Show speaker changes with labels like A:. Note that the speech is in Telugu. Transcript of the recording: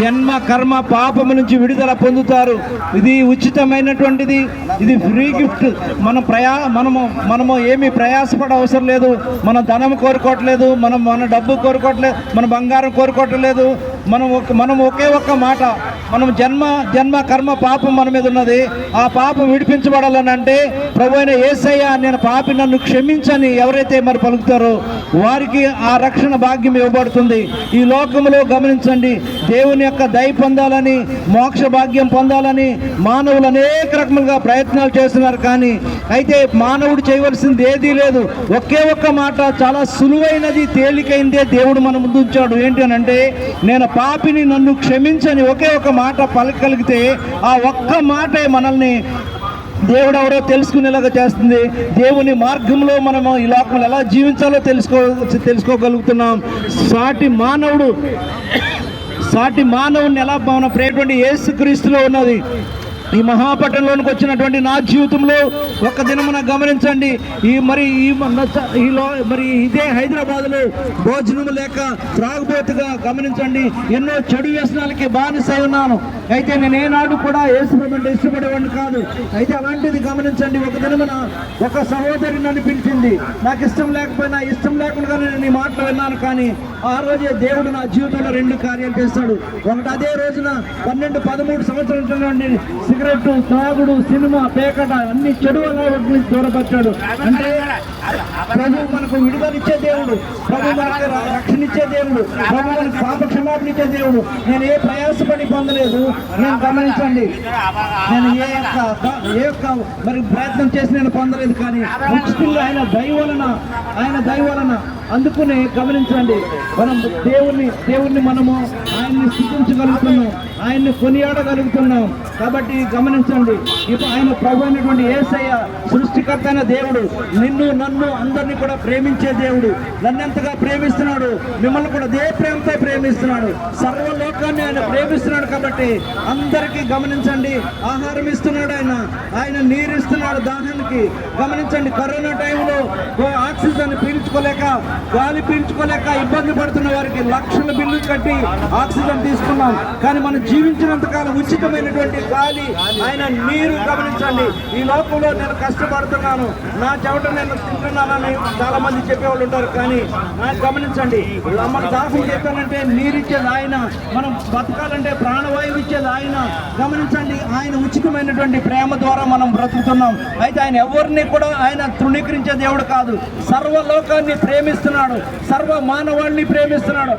A: జన్మ కర్మ పాపము నుంచి విడుదల పొందుతారు. ఇది ఉచితమైనటువంటిది, ఇది ఫ్రీ గిఫ్ట్. మనము ఏమీ ప్రయాసపడ అవసరం లేదు. మనం ధనం కోరుకోవట్లేదు, మన డబ్బు కోరుకోవట్లేదు, మన బంగారం కోరుకోవట్లేదు. మనం ఒకే ఒక్క మాట, మనం జన్మ కర్మ పాపం మన మీద ఉన్నది. ఆ పాపం విడిపించబడాలని అంటే ప్రభు అయిన యేసయ్య నేను పాపి నన్ను క్షమించని ఎవరైతే మరి పలుకుతారో వారికి ఆ రక్షణ భాగ్యం ఇవ్వబడుతుంది. ఈ లోకంలో గమనించండి, దేవుని యొక్క దయ పొందాలని, మోక్ష భాగ్యం పొందాలని మానవులు అనేక రకములుగా ప్రయత్నాలు చేస్తున్నారు. కానీ అయితే మానవుడు చేయవలసింది ఏదీ లేదు. ఒకే ఒక్క మాట, చాలా సులువైనది, తేలికైందే దేవుడు మన ముందు ఉంచాడు. ఏంటి అని అంటే నేను పాపిని నన్ను క్షమించని ఒకే ఒక మాట పలకగలిగితే ఆ ఒక్క మాటే మనల్ని దేవుడు ఎవరో తెలుసుకునేలాగా చేస్తుంది. దేవుని మార్గంలో మనము ఈ లోకంలో ఎలా జీవించాలో తెలుసుకోగలుగుతున్నాం. సాటి మానవుని ఎలా మన ప్రేటువంటి యేసుక్రీస్తులో ఉన్నది. ఈ మహాపట్టణంలోనికి వచ్చినటువంటి నా జీవితంలో ఒక్క దినమున గమనించండి, మరి ఇదే హైదరాబాద్లో భోజనము లేక త్రాగుబోతుగా గమనించండి ఎన్నో చెడు వ్యసనాలకి బానిసై ఉన్నాను. అయితే నేను ఏనాడు కూడా యేసుప్రభువుని ఇష్టపడేవాడిని కాదు. అయితే అలాంటిది గమనించండి, ఒక దినమున ఒక సహోదరి నన్ను పిలిచింది. నాకు ఇష్టం లేకపోయినా, ఇష్టం లేకుండా నేను ఈ మాటలు విన్నాను. కానీ ఆ రోజే దేవుడు నా జీవితంలో 2 కార్యాలు చేస్తాడు. ఒకటి, అదే రోజున 12-13 సంవత్సరాల సిగరెట్, తాగుడు, సినిమా, పేకట అన్ని చెడు అలవాట్ల నుంచి దూరపరిచాడు. అంటే ప్రభు మనకు విడుదలిచ్చే దేవుడు, ప్రభు మనకు రక్షణ ఇచ్చే దేవుడు, ప్రభు మనకు పాప క్షమాపణ ఇచ్చే దేవుడు. నేను ఏ ప్రయాసపడి పొందలేదు. నేను గమనించండి, నేను ఏ యొక్క మరి ప్రయత్నం చేసి నేను పొందలేదు. కానీ ఉచితంగా ఆయన దయ వలన అందుకునే గమనించండి, మనం దేవుణ్ణి మనము ఆయన్ని స్థుతించగలుగుతున్నాం, ఆయన్ని కొనియాడగలుగుతున్నాం. కాబట్టి గమనించండి, ఇప్పుడు ఆయన ప్రభు అయినటువంటి యేసయ్య సృష్టికర్త అయిన దేవుడు, నిన్ను నన్ను అందరినీ కూడా ప్రేమించే దేవుడు. నన్నెంతగా ప్రేమిస్తున్నాడు, మిమ్మల్ని కూడా అదే ప్రేమతో ప్రేమిస్తున్నాడు. సర్వలోకాన్ని ఆయన ప్రేమిస్తున్నాడు. కాబట్టి అందరికీ గమనించండి, ఆహారం ఇస్తున్నాడు ఆయన నీరు ఇస్తున్నాడు దాహానికి. గమనించండి, కరోనా టైంలో ఆక్సిజన్ పీల్చుకోలేక, గాలి పీల్చుకోలేక ఇబ్బంది పడుతున్న వారికి లక్షల బిల్లు కట్టి ఆక్సిజన్ తీసుకున్నాం. కానీ మనం జీవించినంత కాలం ఉచితమైనటువంటి గాలి, ఆయన నీరు. గమనించండి, ఈ లోకంలో నేను కష్టపడుతున్నాను, నా చెమట నేను తింటున్నానని చాలా మంది చెప్పేవాళ్ళు ఉంటారు. కానీ గమనించండి, మన దాహం చేస్తానంటే నీరిచ్చేది ఆయన, మనం బతకాలంటే ప్రాణవాయువు ఇచ్చేది ఆయన. గమనించండి, ఆయన ఉచితమైనటువంటి ప్రేమ ద్వారా మనం బ్రతుకుతున్నాం. అయితే ఆయన ఎవరిని కూడా ఆయన తృణీకరించే దేవుడు కాదు. సర్వలోకాన్ని ప్రేమిస్తున్నాడు, సర్వ మానవాళిని ప్రేమిస్తున్నాడు.